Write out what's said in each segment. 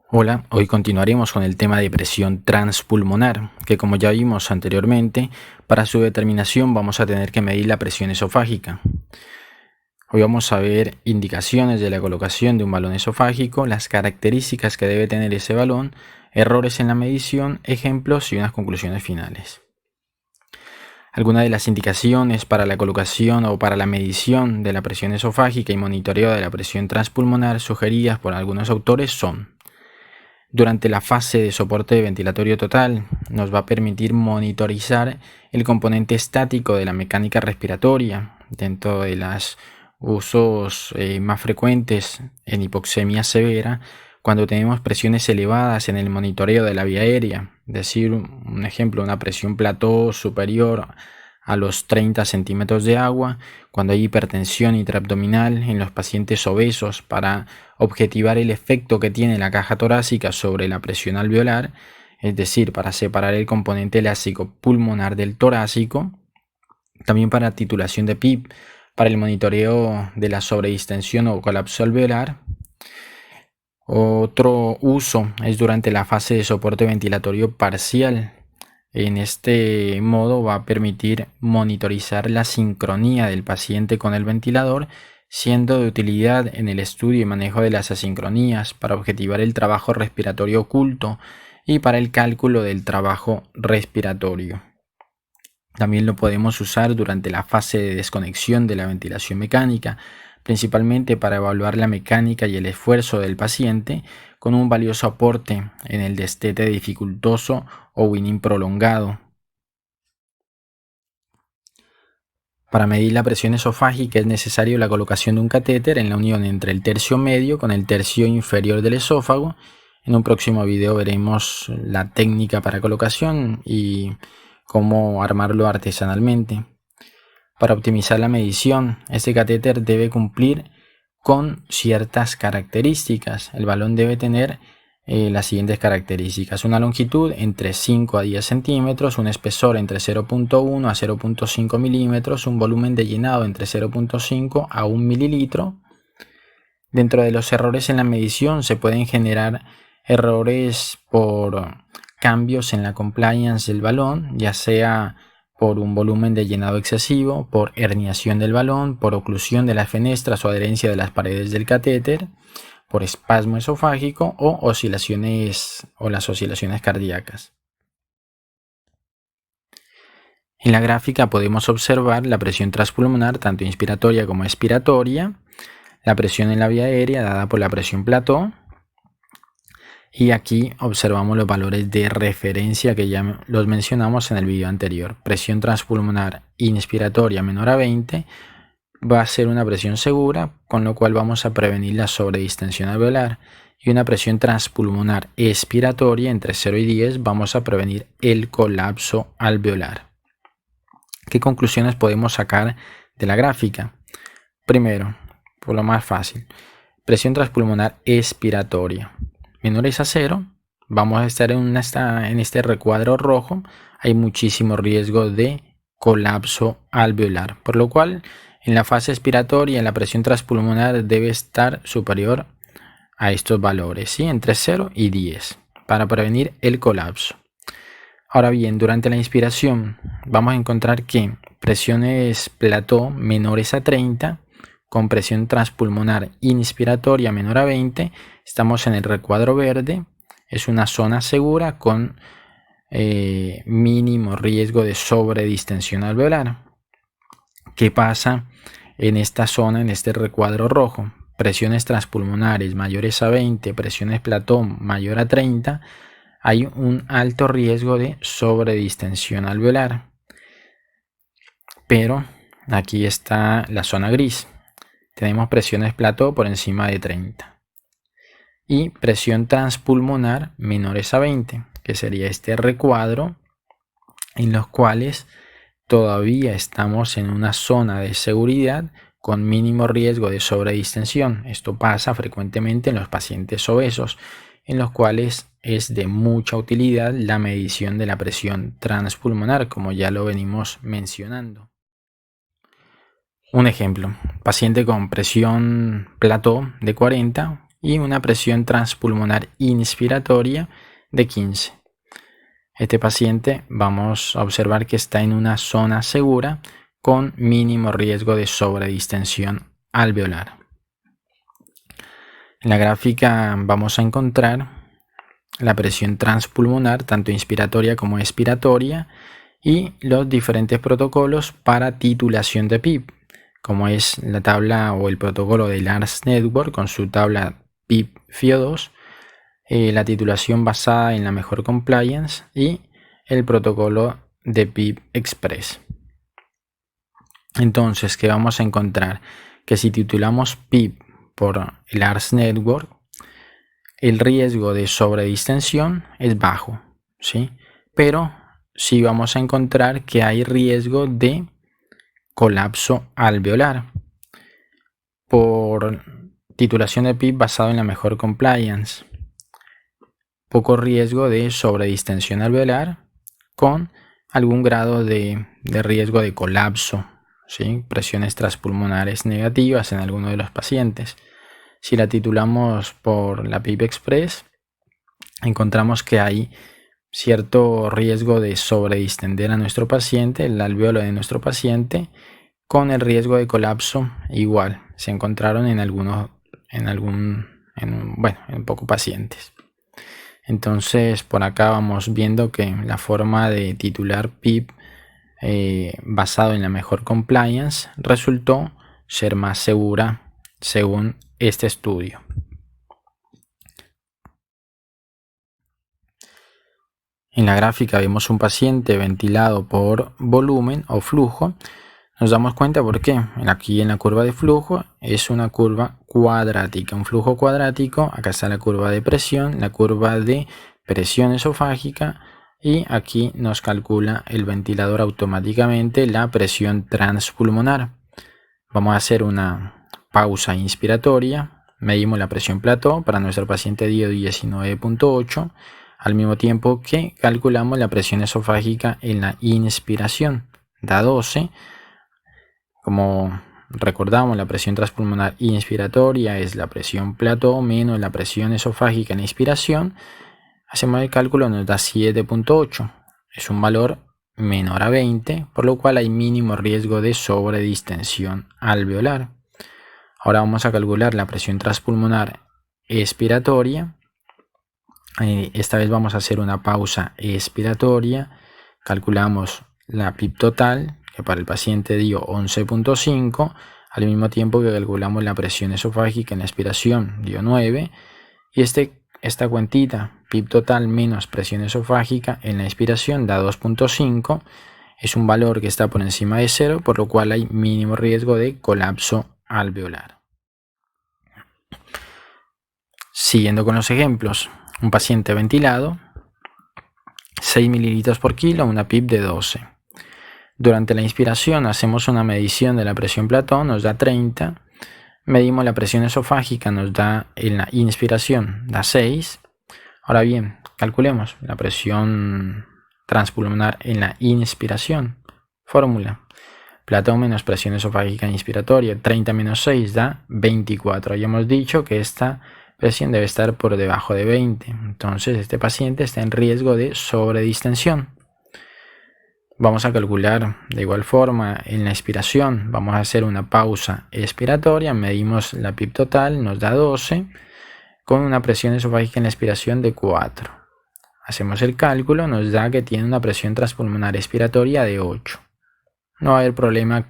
Hola, hoy continuaremos con el tema de presión transpulmonar, que como ya vimos anteriormente, para su determinación vamos a tener que medir la presión esofágica. Hoy vamos a ver indicaciones de la colocación de un balón esofágico, las características que debe tener ese balón, errores en la medición, ejemplos y unas conclusiones finales. Algunas de las indicaciones para la colocación o para la medición de la presión esofágica y monitoreo de la presión transpulmonar sugeridas por algunos autores son: durante la fase de soporte ventilatorio total, nos va a permitir monitorizar el componente estático de la mecánica respiratoria dentro de los usos más frecuentes en hipoxemia severa, cuando tenemos presiones elevadas en el monitoreo de la vía aérea, es decir, un ejemplo, una presión plató superior a los 30 centímetros de agua, cuando hay hipertensión intraabdominal en los pacientes obesos, para objetivar el efecto que tiene la caja torácica sobre la presión alveolar, es decir, para separar el componente elástico pulmonar del torácico, también para titulación de PIP, para el monitoreo de la sobredistensión o colapso alveolar. Otro uso es durante la fase de soporte ventilatorio parcial. En este modo va a permitir monitorizar la sincronía del paciente con el ventilador, siendo de utilidad en el estudio y manejo de las asincronías para objetivar el trabajo respiratorio oculto y para el cálculo del trabajo respiratorio. También lo podemos usar durante la fase de desconexión de la ventilación mecánica, principalmente para evaluar la mecánica y el esfuerzo del paciente, con un valioso aporte en el destete dificultoso o winning prolongado. Para medir la presión esofágica es necesario la colocación de un catéter en la unión entre el tercio medio con el tercio inferior del esófago. En un próximo video veremos la técnica para colocación y cómo armarlo artesanalmente. Para optimizar la medición, este catéter debe cumplir con ciertas características. El balón debe tener las siguientes características: una longitud entre 5 a 10 centímetros, un espesor entre 0.1 a 0.5 milímetros, un volumen de llenado entre 0.5 a 1 mililitro. Dentro de los errores en la medición se pueden generar errores por cambios en la compliance del balón, ya sea por un volumen de llenado excesivo, por herniación del balón, por oclusión de las fenestras o adherencia de las paredes del catéter, por espasmo esofágico o oscilaciones o las oscilaciones cardíacas. En la gráfica podemos observar la presión transpulmonar tanto inspiratoria como expiratoria, la presión en la vía aérea dada por la presión plató, y aquí observamos los valores de referencia que ya los mencionamos en el video anterior. Presión transpulmonar inspiratoria menor a 20 va a ser una presión segura, con lo cual vamos a prevenir la sobredistensión alveolar. Y una presión transpulmonar expiratoria entre 0 y 10 vamos a prevenir el colapso alveolar. ¿Qué conclusiones podemos sacar de la gráfica? Primero, por lo más fácil, presión transpulmonar expiratoria menores a 0, vamos a estar en este recuadro rojo, hay muchísimo riesgo de colapso alveolar, por lo cual en la fase expiratoria la presión transpulmonar debe estar superior a estos valores, ¿sí? Entre 0 y 10, para prevenir el colapso. Ahora bien, durante la inspiración vamos a encontrar que presiones plató menores a 30, con presión transpulmonar inspiratoria menor a 20, estamos en el recuadro verde, es una zona segura con mínimo riesgo de sobredistensión alveolar. ¿Qué pasa en esta zona, en este recuadro rojo? Presiones transpulmonares mayores a 20, presiones plató mayor a 30, hay un alto riesgo de sobredistensión alveolar. Pero aquí está la zona gris. Tenemos presiones plató por encima de 30 y presión transpulmonar menores a 20, que sería este recuadro en los cuales todavía estamos en una zona de seguridad con mínimo riesgo de sobredistensión. Esto pasa frecuentemente en los pacientes obesos, en los cuales es de mucha utilidad la medición de la presión transpulmonar, como ya lo venimos mencionando. Un ejemplo: paciente con presión plató de 40 y una presión transpulmonar inspiratoria de 15. Este paciente vamos a observar que está en una zona segura con mínimo riesgo de sobredistensión alveolar. En la gráfica vamos a encontrar la presión transpulmonar, tanto inspiratoria como expiratoria, y los diferentes protocolos para titulación de PIP, como es la tabla o el protocolo de Lars Network con su tabla PIP FIO2, la titulación basada en la mejor compliance y el protocolo de PIP Express. Entonces, ¿qué vamos a encontrar? Que si titulamos PIP por el Lars Network, el riesgo de sobredistensión es bajo, ¿sí? Pero sí vamos a encontrar que hay riesgo de colapso alveolar por titulación de PIP basado en la mejor compliance. Poco riesgo de sobredistensión alveolar con algún grado de riesgo de colapso, ¿sí? Presiones transpulmonares negativas en alguno de los pacientes. Si la titulamos por la PIP Express, encontramos que hay cierto riesgo de sobredistender a nuestro paciente, el alveolo de nuestro paciente, con el riesgo de colapso igual. Se encontraron en pocos pacientes. Entonces, por acá vamos viendo que la forma de titular PIP basado en la mejor compliance resultó ser más segura según este estudio. En la gráfica vemos un paciente ventilado por volumen o flujo. Nos damos cuenta porque aquí en la curva de flujo es una curva cuadrática, un flujo cuadrático. Acá está la curva de presión, la curva de presión esofágica, y aquí nos calcula el ventilador automáticamente la presión transpulmonar. Vamos a hacer una pausa inspiratoria. Medimos la presión plató. Para nuestro paciente dio 19.8, al mismo tiempo que calculamos la presión esofágica en la inspiración, da 12. Como recordamos, la presión transpulmonar inspiratoria es la presión plató menos la presión esofágica en la inspiración. Hacemos el cálculo, nos da 7.8. Es un valor menor a 20, por lo cual hay mínimo riesgo de sobredistensión alveolar. Ahora vamos a calcular la presión transpulmonar expiratoria. Esta vez vamos a hacer una pausa expiratoria. Calculamos la PIP total, que para el paciente dio 11.5, al mismo tiempo que calculamos la presión esofágica en la expiración, dio 9, y esta cuentita, PIP total menos presión esofágica en la expiración, da 2.5, es un valor que está por encima de 0, por lo cual hay mínimo riesgo de colapso alveolar. Siguiendo con los ejemplos, un paciente ventilado, 6 mililitros por kilo, una PIP de 12. Durante la inspiración hacemos una medición de la presión plató, nos da 30. Medimos la presión esofágica, nos da en la inspiración, da 6. Ahora bien, calculemos la presión transpulmonar en la inspiración. Fórmula: plató menos presión esofágica inspiratoria, 30 menos 6 da 24. Ya hemos dicho que esta presión debe estar por debajo de 20. Entonces este paciente está en riesgo de sobredistensión. Vamos a calcular de igual forma en la expiración. Vamos a hacer una pausa expiratoria. Medimos la PIP total, nos da 12, con una presión esofágica en la expiración de 4. Hacemos el cálculo, nos da que tiene una presión transpulmonar expiratoria de 8. No va a haber problema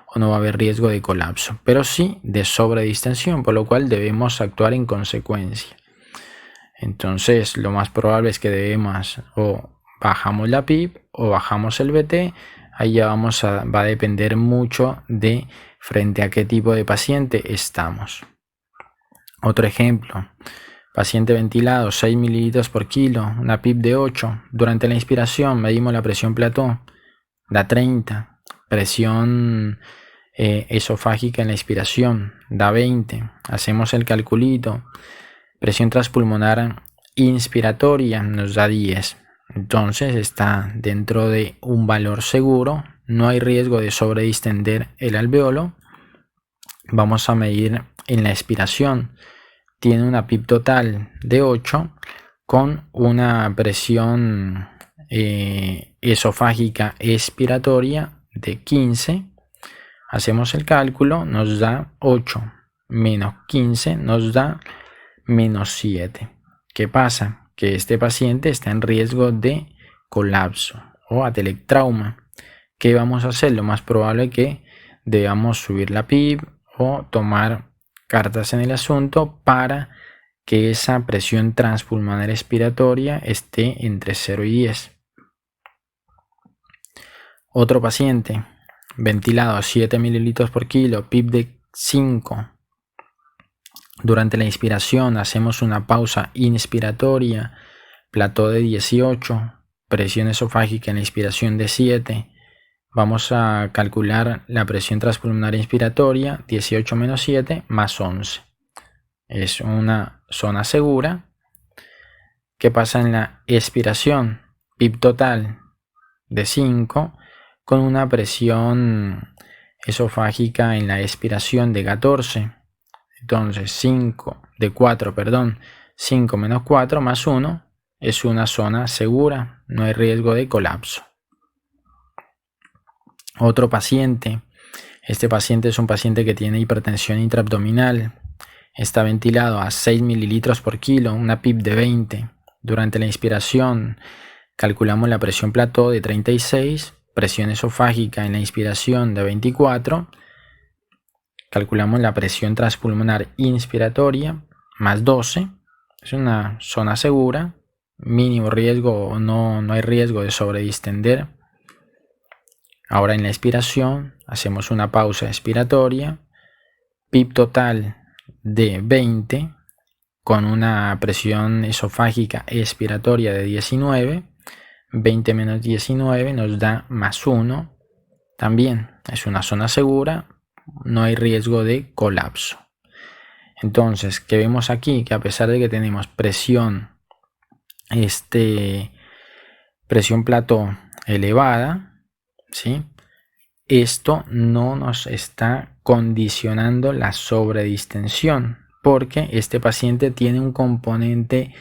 o no va a haber riesgo de colapso, pero sí de sobredistensión, por lo cual debemos actuar en consecuencia. Entonces, lo más probable es que debemos bajamos la PIP o bajamos el VT. Ahí ya va a depender mucho de frente a qué tipo de paciente estamos. Otro ejemplo, paciente ventilado, 6 mililitros por kilo, una PIP de 8. Durante la inspiración medimos la presión plató, da 30. Presión esofágica en la inspiración, da 20. Hacemos el calculito. Presión transpulmonar inspiratoria nos da 10. Entonces está dentro de un valor seguro, no hay riesgo de sobredistender el alveolo. Vamos a medir en la expiración tiene una PIB total de 8 con una presión esofágica expiratoria de 15. Hacemos el cálculo, nos da 8 menos 15 nos da menos 7. ¿Qué pasa? Que este paciente está en riesgo de colapso o atelectrauma. ¿Qué vamos a hacer? Lo más probable es que debamos subir la PIB o tomar cartas en el asunto para que esa presión transpulmonar expiratoria esté entre 0 y 10. Otro paciente, ventilado a 7 mililitros por kilo, PIB de 5. Durante la inspiración hacemos una pausa inspiratoria, plató de 18, presión esofágica en la inspiración de 7. Vamos a calcular la presión transpulmonar inspiratoria, 18 menos 7 más 11. Es una zona segura. ¿Qué pasa en la expiración? PIB total de 5 con una presión esofágica en la expiración de 14. Entonces 5 menos 4 más 1 es una zona segura, no hay riesgo de colapso. Otro paciente, este paciente es un paciente que tiene hipertensión intraabdominal, está ventilado a 6 mililitros por kilo, una PIB de 20. Durante la inspiración calculamos la presión plató de 36, presión esofágica en la inspiración de 24, calculamos la presión transpulmonar inspiratoria más 12, es una zona segura, mínimo riesgo, no hay riesgo de sobredistender. Ahora en la expiración hacemos una pausa expiratoria, PIB total de 20 con una presión esofágica expiratoria de 19, 20 menos 19 nos da más 1, también es una zona segura, no hay riesgo de colapso. Entonces, ¿qué vemos aquí? Que a pesar de que tenemos presión plató elevada, ¿sí? Esto no nos está condicionando la sobredistensión, porque este paciente tiene un componente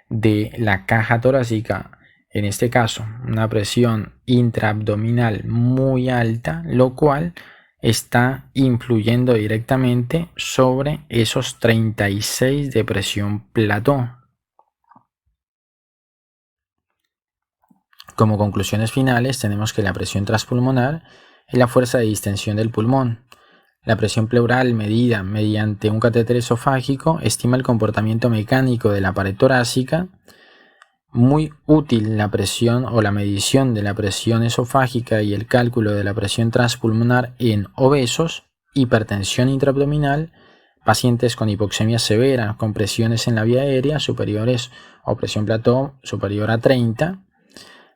de la caja torácica, en este caso una presión intraabdominal muy alta, lo cual está influyendo directamente sobre esos 36 de presión plató. Como conclusiones finales tenemos que la presión transpulmonar es la fuerza de distensión del pulmón. La presión pleural medida mediante un catéter esofágico estima el comportamiento mecánico de la pared torácica. Muy útil la presión o la medición de la presión esofágica y el cálculo de la presión transpulmonar en obesos, hipertensión intraabdominal, pacientes con hipoxemia severa, con presiones en la vía aérea superiores o presión plató superior a 30,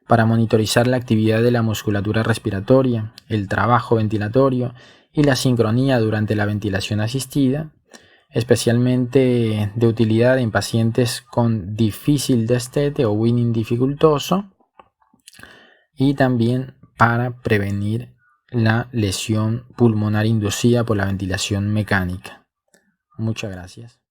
para monitorizar la actividad de la musculatura respiratoria, el trabajo ventilatorio y la sincronía durante la ventilación asistida, especialmente de utilidad en pacientes con difícil destete o winning dificultoso, y también para prevenir la lesión pulmonar inducida por la ventilación mecánica. Muchas gracias.